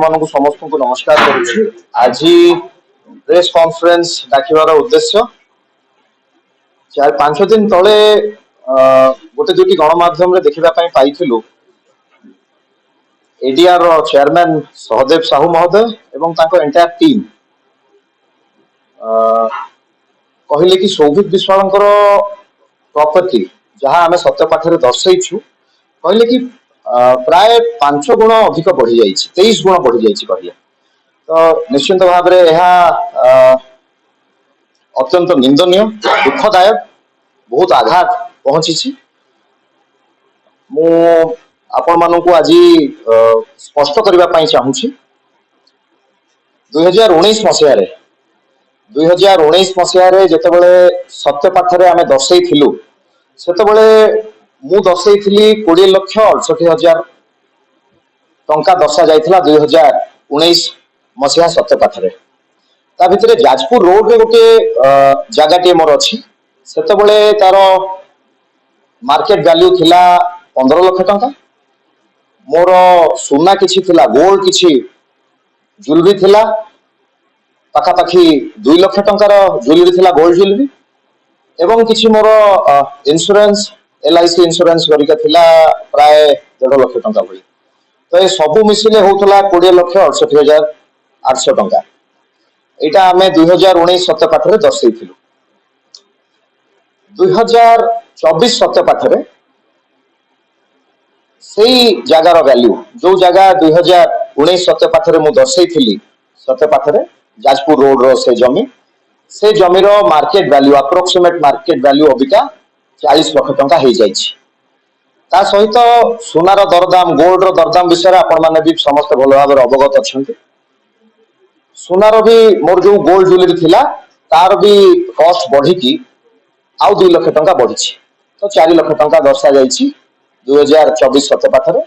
मानक समस्त को नमस्कार करुच्ची। आज प्रेस कॉन्फ्रेंस डाकिबार उद्देश्य 4-5 दिन तले गोटे दुटी गणमाध्यम देखा पाई एडीआर चेयरमैन सहदेव साहू महोदय एवं एंटायर टीम कहले कि सौभिक विश्वाल प्रॉपर्टी जहाँ आम सत्यपाठ दर्शु कहले कि प्राय 5 गुण अधिक बढ़ी जाइए 23 गुण बढ़ी जाइए कहले तो निश्चिंत भाव में अत्यंत निंदनीय दुखदायक बहुत आघात पहुंची। मु आपण मानक आज स्पष्ट करने चाहूँगी 2019 मसीह जिते सत्यपाठ आम दर्शेलु से मु दर्शेली 20,68,000 टंका दर्शा जाइथिला 2019 मसीहा सत्यपाठ ता भितर जाजपुर रोड रे गोटे जगह मोर अच्छी से तार मार्केट वैल्यू थिला 15 लाख टंका मोर सुना किछि थिला गोल्ड किछि ज्वेलरी थिला पाखापाखि 2 लाख टंकार ज्वेलरी थिला गोल्ड ज्वेलरी एवं किछि मोर इंश्योरेंस LIC इंश्योरेंस करिका थिला प्राय 1.5 लाख टंका भई तो ये सबु मिसिले होतला 20,68,800 टंका एटा हमें 2019 सत्यपाठ रे दर्शैथिलु। 2024 सत्यपाठ रे सेही जगार वैल्यू जो जगह 2019 सत्यपाठ रे मु दर्शैथिली सत्यपाठ रे जाजपुर रोड रो से जमीर market value approximate market value अबिका 40 लाख टंका हो जाइए। ता सहित सुनार दरदाम गोल्ड दरदाम विषय आपण माने भी समस्त भल भाव अवगत अच्छा। सुनार भी मोर जो गोल्ड ज्वेलरी थिला तार भी कॉस्ट बढ़ी की आउ 2 लाख टंका बढ़ी तो 4 लाख टंका दर्शा जाइए 2024 सत्यपाठ रे।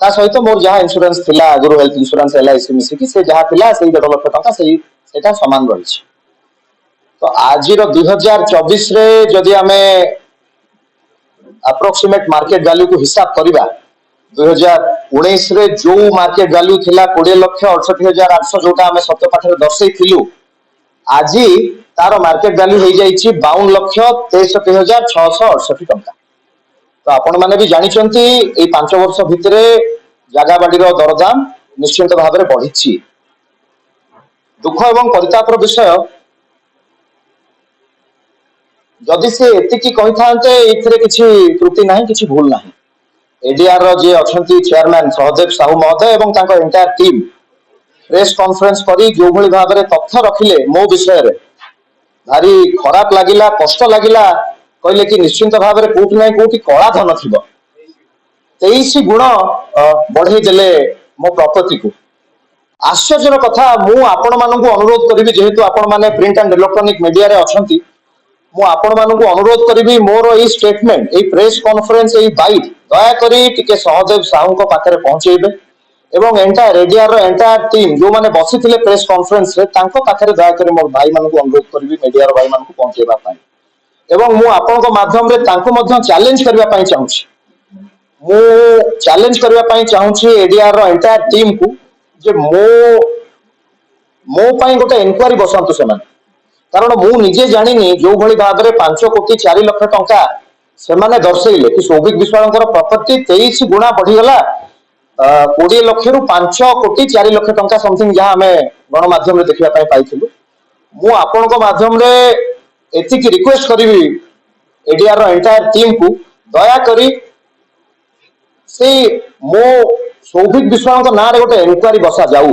ता सहित मोर जहाँ इंश्योरेंस थिला गुरु हेल्थ इंश्योरेंस LIC मिसिकी से जहाँ थिला से 1.5 लाख टंका सेटा समान रही। तो आज 2024 रे जदि आमे अप्रोक्सीमेट मार्केट वैल्यू को हिसाब करिबा 2019 रे जो मार्केट वैल्यू थिला 20,68,800 जोटा आमे सत्यपाठ रे दर्शैथिलु आज तार मार्केट वैल्यू हो जाइछि 52,63,668 टंका। तो आपण माने भी जानिचंती ए 5 वर्ष भितरे जागा बाडी रो दरदाम निश्चित भाव में बढ़ी। दुख एवं परितापर विषय जदि से एतिकी कही थांते एथिरे किछि त्रुटि नाही किछि भूल नाही। एडीआर रो जे अछंती चेयरमैन सहदेव साहू महोदय एवं तांको एंटायर टीम प्रेस कॉन्फ्रेंस करी जो भली भाव में तथ्य रखिले मो विषय रे भारी खराब लागिला कष्ट लागिला कहले कि निश्चिंत भाव में कोठी नाही कोठी कला धन थिबो 23 गुण बढ़ई देले मो प्रॉपर्टी को। आश्चर्यर कथा मु आपण मानकु अनुरोध करिवि जेहेतु आपण माने प्रिंट एंड इलेक्ट्रॉनिक मीडिया रे अछंती मु आपण मानकु अनुरोध करिवि मोर ए स्टेटमेंट ए प्रेस कॉन्फ्रेंस ए बाइट दया करी टिके सहदेव साहू को पाखरे पहुंचेबे एवं एंटायर एडीआर रो एंटायर टीम जो माने बसिथिले प्रेस कॉन्फ्रेंस रे तांको पाखरे दया करी मोर भाई मानकु अनुरोध करिवि मीडिया रो भाई मानकु पहुंचेबा पाई एवं मु आपण को माध्यम रे तांको मध्य चैलेंज करबा पाई चाहूची। मु चैलेंज करबा पाई चाहूची एडीआर रो एंटायर टीम को जे मो पाई गोटे इंक्वायरी बसंतु सेमान कारण मु निजे जानिनी जो भली भाव में 5 कोटी 4 लाख टंका से माने दर्शेले कि सौभिक विश्वाल प्रॉपर्टी 23 गुणा बढ़ीगला 20 लाख रु 5 कोटी 4 लाख टंका समथिंग जहाँ आम गणमाध्यम देखा पाई मु आपण माध्यम एतिकी रिक्वेस्ट करी एडीआर रो एंटायर टीम को दया करी से मो सौभिक विश्वाल ना गोटे इनक्वारी बसा जाऊ